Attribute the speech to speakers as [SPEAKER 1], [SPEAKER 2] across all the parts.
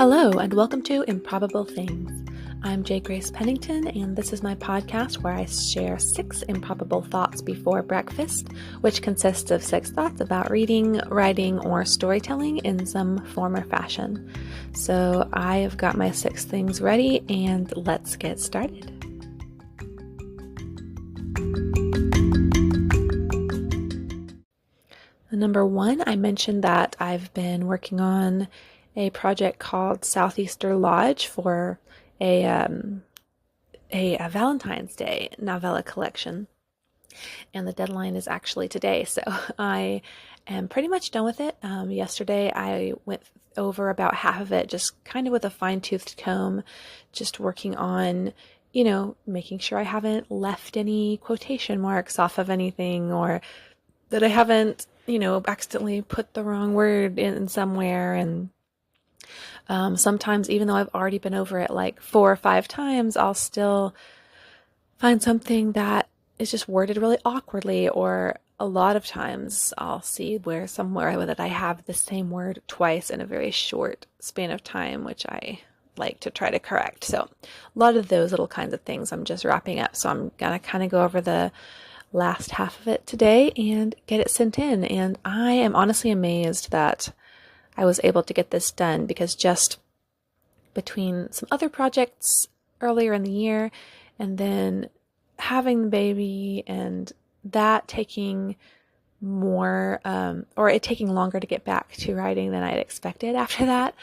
[SPEAKER 1] Hello, and welcome to Improbable Things. I'm J. Grace Pennington, and this is my podcast where I share 6 improbable thoughts before breakfast, which consists of 6 thoughts about reading, writing, or storytelling in some form or fashion. So I have got my 6 things ready, and let's get started. Number 1, I mentioned that I've been working on a project called Southeaster Lodge for a Valentine's Day novella collection, and the deadline is actually today, so I am pretty much done with it. Yesterday I went over about half of it, just kind of with a fine-toothed comb, just working on, making sure I haven't left any quotation marks off of anything, or that I haven't, accidentally put the wrong word in somewhere. And sometimes, even though I've already been over it like 4 or 5 times, I'll still find something that is just worded really awkwardly, or a lot of times I'll see where somewhere that I have the same word twice in a very short span of time, which I like to try to correct. So a lot of those little kinds of things I'm just wrapping up. So I'm gonna kind of go over the last half of it today and get it sent in. And I am honestly amazed that I was able to get this done, because just between some other projects earlier in the year and then having the baby and that taking more, or it taking longer to get back to writing than I had expected after that,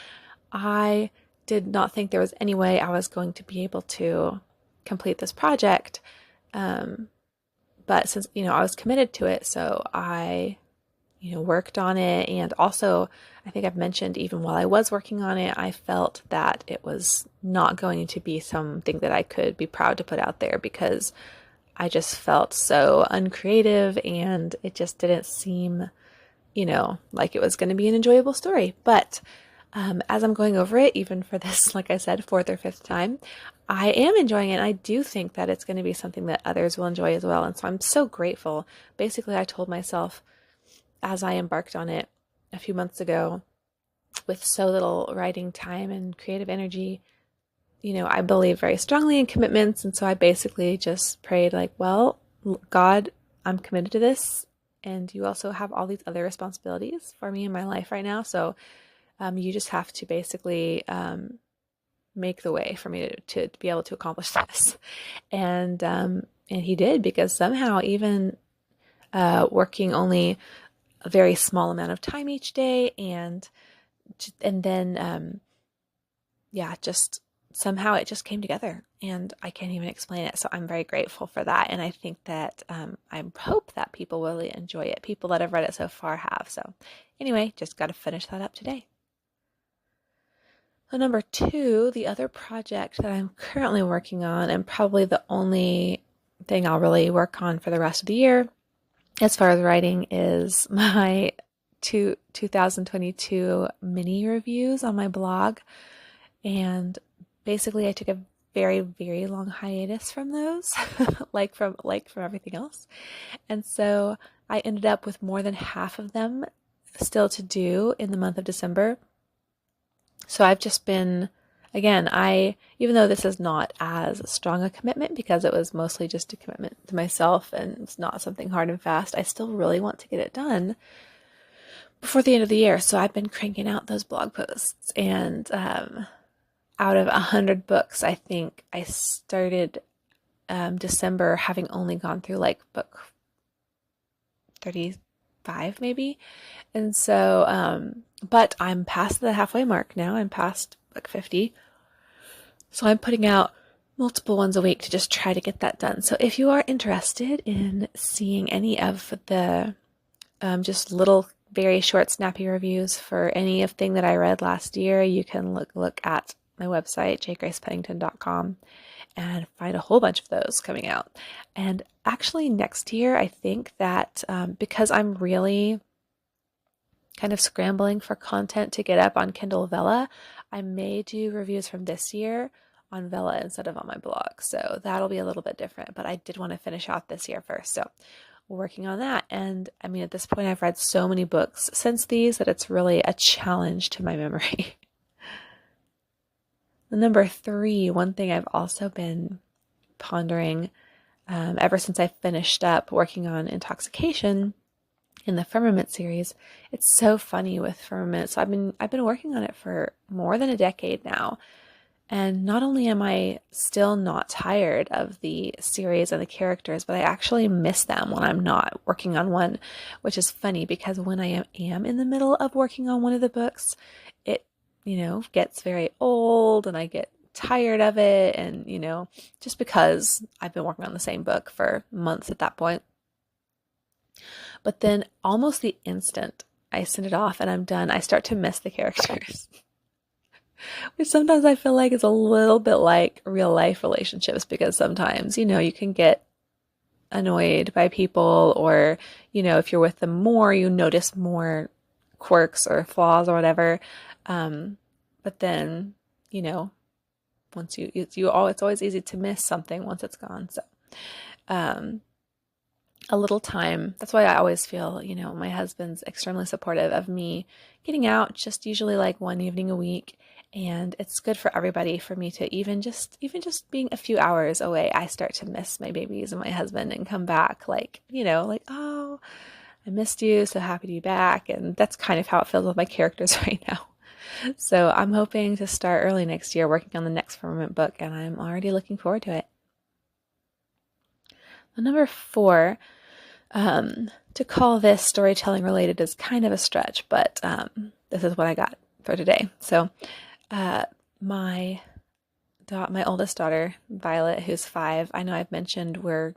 [SPEAKER 1] I did not think there was any way I was going to be able to complete this project. But since, I was committed to it, so I, worked on it. And also, I think I've mentioned, even while I was working on it, I felt that it was not going to be something that I could be proud to put out there, because I just felt so uncreative and it just didn't seem, like it was going to be an enjoyable story. But as I'm going over it, even for this, like I said, 4th or 5th time, I am enjoying it. And I do think that it's going to be something that others will enjoy as well. And so I'm so grateful. Basically, I told myself as I embarked on it a few months ago, with so little writing time and creative energy, I believe very strongly in commitments. And so I basically just prayed like, well, God, I'm committed to this. And you also have all these other responsibilities for me in my life right now. So you just have to basically make the way for me to be able to accomplish this. And he did, because somehow, even working only a very small amount of time each day, and then just somehow it just came together, and I can't even explain it. So I'm very grateful for that, and I think that I hope that people will really enjoy it. People that have read it so far have. So anyway, just got to finish that up today. So number 2, the other project that I'm currently working on, and probably the only thing I'll really work on for the rest of the year as far as writing, is my 2022 mini reviews on my blog. And basically I took a very, very long hiatus from those, like from everything else. And so I ended up with more than half of them still to do in the month of December. So I've just been, again, even though this is not as strong a commitment, because it was mostly just a commitment to myself and it's not something hard and fast, I still really want to get it done before the end of the year. So I've been cranking out those blog posts, and out of 100 books, I think I started December having only gone through like book 35 maybe. And so, but I'm past the halfway mark now. I'm past book 50. So I'm putting out multiple ones a week to just try to get that done. So if you are interested in seeing any of the just little, very short, snappy reviews for any of thing that I read last year, you can look at my website, jgracepennington.com, and find a whole bunch of those coming out. And actually next year, I think that because I'm really kind of scrambling for content to get up on Kindle Vella, I may do reviews from this year on Vella instead of on my blog. So that'll be a little bit different, but I did want to finish off this year first. So we're working on that. And I mean, at this point, I've read so many books since these that it's really a challenge to my memory. The number three, one thing I've also been pondering ever since I finished up working on Intoxication in the Firmament series. It's so funny with Firmament. So I've been working on it for more than a decade now. And not only am I still not tired of the series and the characters, but I actually miss them when I'm not working on one, which is funny because when I am in the middle of working on one of the books, it, gets very old and I get tired of it. And, just because I've been working on the same book for months at that point. But then almost the instant I send it off and I'm done, I start to miss the characters. Which sometimes I feel like is a little bit like real life relationships because sometimes, you can get annoyed by people or, if you're with them more, you notice more quirks or flaws or whatever. But then, once it's always easy to miss something once it's gone. So, a little time. That's why I always feel, my husband's extremely supportive of me getting out just usually like one evening a week. And it's good for everybody for me to even just being a few hours away, I start to miss my babies and my husband and come back like, oh, I missed you. So happy to be back. And that's kind of how it feels with my characters right now. So I'm hoping to start early next year working on the next Firmament book, and I'm already looking forward to it. The number 4, to call this storytelling related is kind of a stretch, but this is what I got for today. So my oldest daughter, Violet, who's 5, I know I've mentioned we're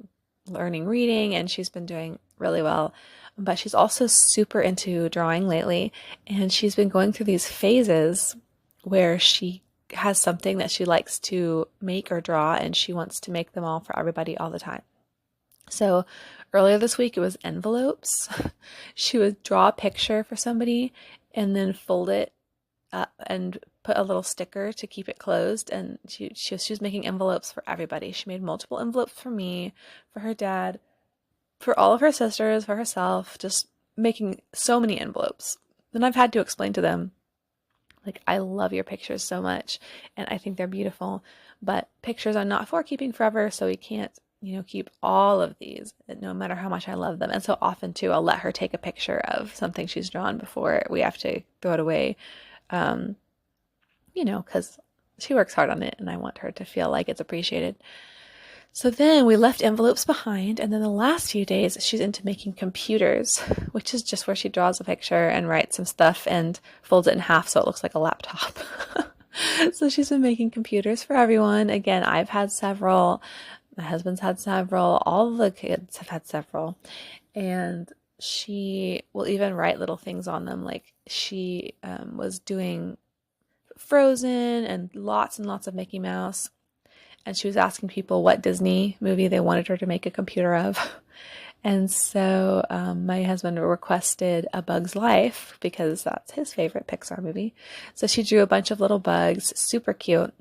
[SPEAKER 1] learning reading and she's been doing really well, but she's also super into drawing lately, and she's been going through these phases where she has something that she likes to make or draw and she wants to make them all for everybody all the time. So earlier this week, it was envelopes. She would draw a picture for somebody and then fold it up and put a little sticker to keep it closed. And she was making envelopes for everybody. She made multiple envelopes for me, for her dad, for all of her sisters, for herself, just making so many envelopes. And I've had to explain to them, like, I love your pictures so much and I think they're beautiful, but pictures are not for keeping forever, so we can't keep all of these, no matter how much I love them. And so often too, I'll let her take a picture of something she's drawn before we have to throw it away. Because she works hard on it and I want her to feel like it's appreciated. So then we left envelopes behind, and then the last few days she's into making computers, which is just where she draws a picture and writes some stuff and folds it in half so it looks like a laptop. So she's been making computers for everyone. Again, I've had several. My husband's had several. All the kids have had several. And she will even write little things on them. Like she was doing Frozen and lots of Mickey Mouse. And she was asking people what Disney movie they wanted her to make a computer of. And so my husband requested A Bug's Life because that's his favorite Pixar movie. So she drew a bunch of little bugs, super cute.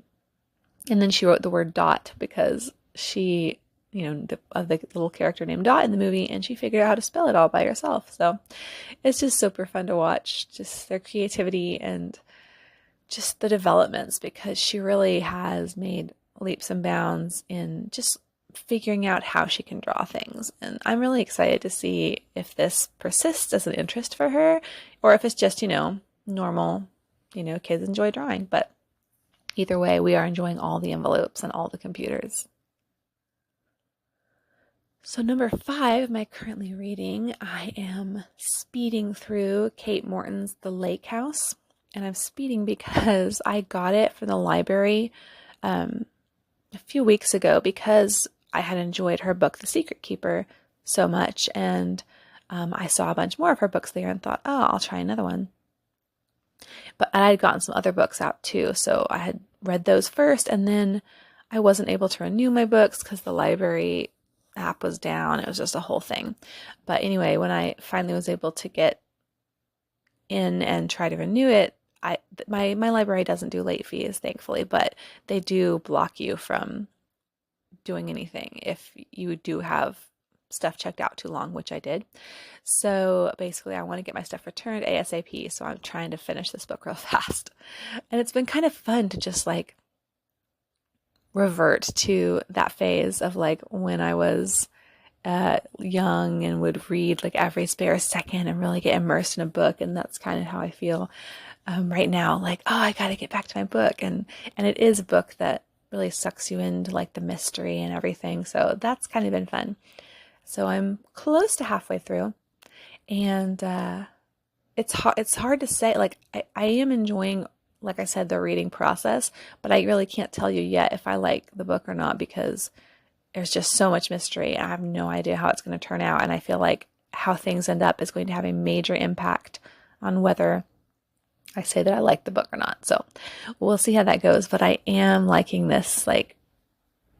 [SPEAKER 1] And then she wrote the word Dot because she, of the little character named Dot in the movie, and she figured out how to spell it all by herself. So it's just super fun to watch, just their creativity and just the developments, because she really has made leaps and bounds in just figuring out how she can draw things. And I'm really excited to see if this persists as an interest for her or if it's just, normal, kids enjoy drawing. But either way, we are enjoying all the envelopes and all the computers. So number 5, am I currently reading? I am speeding through Kate Morton's The Lake House. And I'm speeding because I got it from the library a few weeks ago because I had enjoyed her book, The Secret Keeper, so much. And I saw a bunch more of her books there and thought, oh, I'll try another one. But I had gotten some other books out too. So I had read those first, and then I wasn't able to renew my books because the library app was down. It was just a whole thing. But anyway, when I finally was able to get in and try to renew it, my library doesn't do late fees, thankfully, but they do block you from doing anything if you do have stuff checked out too long, which I did. So basically, I want to get my stuff returned ASAP. So I'm trying to finish this book real fast. And it's been kind of fun to just like revert to that phase of like when I was young and would read like every spare second and really get immersed in a book. And that's kind of how I feel right now. Like, oh, I got to get back to my book. And it is a book that really sucks you into like the mystery and everything. So that's kind of been fun. So I'm close to halfway through, and it's hard to say. Like I am enjoying, like I said, the reading process, but I really can't tell you yet if I like the book or not because there's just so much mystery. I have no idea how it's going to turn out, and I feel like how things end up is going to have a major impact on whether I say that I like the book or not. So we'll see how that goes, but I am liking this, like,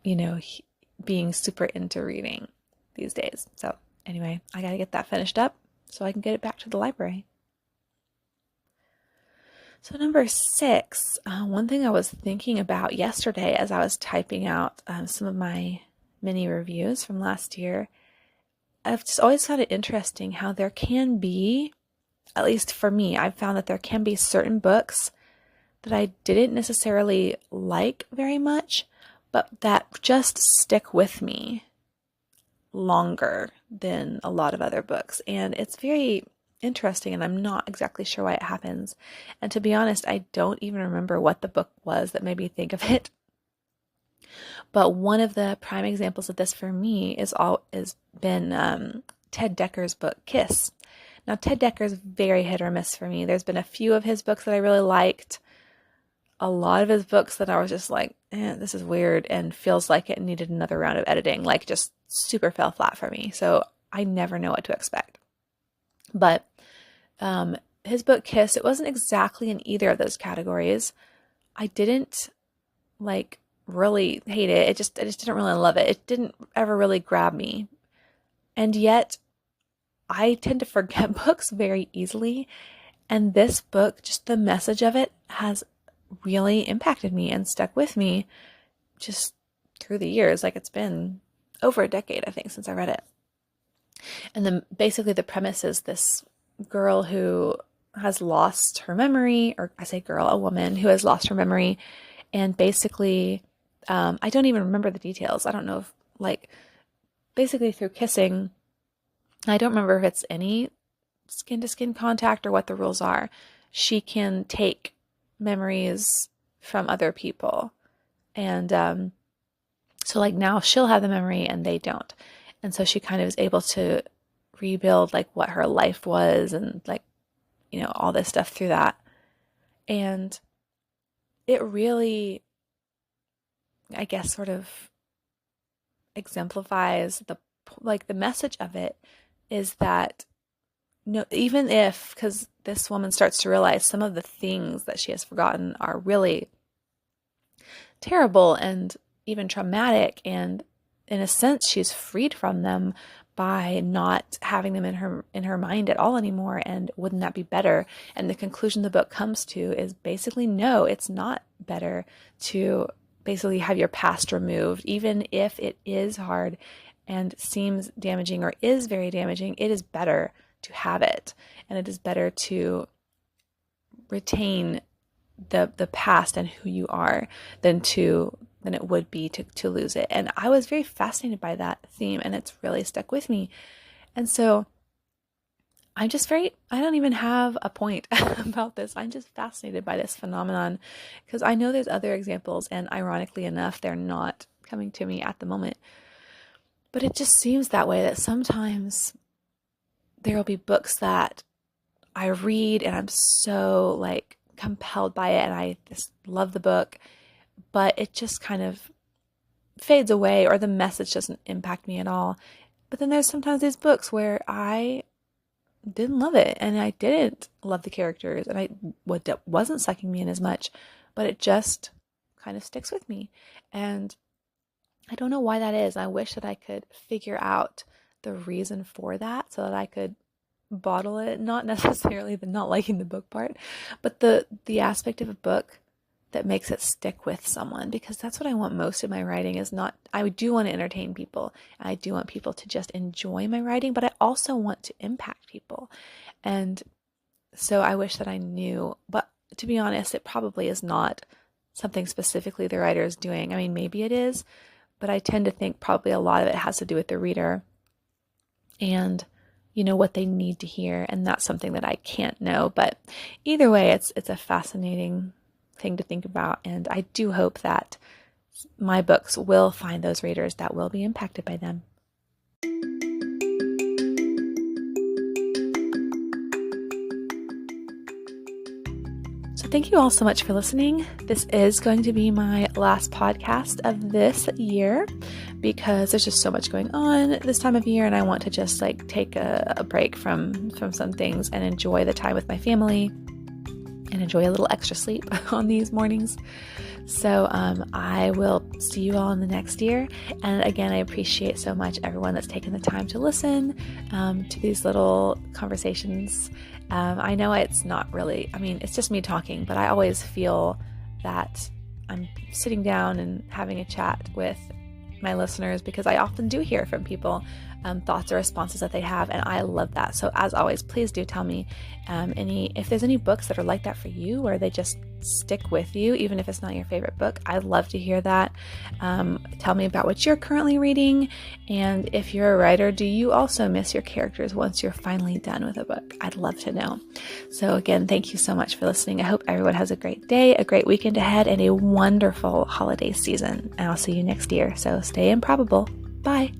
[SPEAKER 1] being super into reading these days. So anyway, I got to get that finished up so I can get it back to the library. So number 6, one thing I was thinking about yesterday as I was typing out some of my mini reviews from last year, I've just always found it interesting how there can be, at least for me, I've found that there can be certain books that I didn't necessarily like very much, but that just stick with me longer than a lot of other books. And it's very interesting, and I'm not exactly sure why it happens. And to be honest, I don't even remember what the book was that made me think of it. But one of the prime examples of this for me is been Ted Dekker's book Kiss. Now, Ted Dekker is very hit or miss for me. There's been a few of his books that I really liked. A lot of his books that I was just like, this is weird and feels like it needed another round of editing, like just super fell flat for me. So I never know what to expect. But his book Kiss, it wasn't exactly in either of those categories. I didn't like really hate it. I just didn't really love it. It didn't ever really grab me. And yet I tend to forget books very easily. And this book, just the message of it has really impacted me and stuck with me just through the years. Like it's been over a decade, I think, since I read it. And then basically the premise is this girl who has lost her memory, or I say girl, a woman who has lost her memory. And basically, I don't even remember the details. I don't know if, like, basically through kissing, I don't remember if it's any skin-to-skin contact or what the rules are. She can take memories from other people. And so, like, now she'll have the memory and they don't. And so she kind of is able to rebuild, like, what her life was and, like, all this stuff through that. And it really, I guess, sort of exemplifies the message of it is that no, even if, because this woman starts to realize some of the things that she has forgotten are really terrible and even traumatic, and in a sense she's freed from them by not having them in her mind at all anymore. And wouldn't that be better? And the conclusion the book comes to is basically no, it's not better to basically have your past removed, even if it is hard and seems damaging or is very damaging. It is better to have it, and it is better to retain the past and who you are than it would be to lose it. And I was very fascinated by that theme, and it's really stuck with me. And so I don't even have a point about this. I'm just fascinated by this phenomenon because I know there's other examples, and ironically enough, they're not coming to me at the moment. But it just seems that way, that sometimes there will be books that I read and I'm so like compelled by it and I just love the book, but it just kind of fades away or the message doesn't impact me at all. But then there's sometimes these books where I didn't love it and I didn't love the characters and what wasn't sucking me in as much, but it just kind of sticks with me. And I don't know why that is. I wish that I could figure out the reason for that so that I could bottle it, not necessarily the not liking the book part, but the aspect of a book that makes it stick with someone, because that's what I want most of my writing is not, I do want to entertain people. I do want people to just enjoy my writing, but I also want to impact people. And so I wish that I knew, but to be honest, it probably is not something specifically the writer is doing. I mean, maybe it is, but I tend to think probably a lot of it has to do with the reader and, what they need to hear. And that's something that I can't know. But either way, it's a fascinating thing to think about. And I do hope that my books will find those readers that will be impacted by them. So thank you all so much for listening. This is going to be my last podcast of this year because there's just so much going on this time of year, and I want to just take a break from some things and enjoy the time with my family and enjoy a little extra sleep on these mornings. So I will see you all in the next year. And again, I appreciate so much everyone that's taken the time to listen to these little conversations. I know it's not really, it's just me talking, but I always feel that I'm sitting down and having a chat with my listeners because I often do hear from people thoughts or responses that they have, and I love that. So as always, please do tell me if there's any books that are like that for you, where they just stick with you, even if it's not your favorite book. I'd love to hear that. Tell me about what you're currently reading, and if you're a writer, do you also miss your characters once you're finally done with a book? I'd love to know. So again, thank you so much for listening. I hope everyone has a great day, a great weekend ahead, and a wonderful holiday season. And I'll see you next year. So stay improbable. Bye.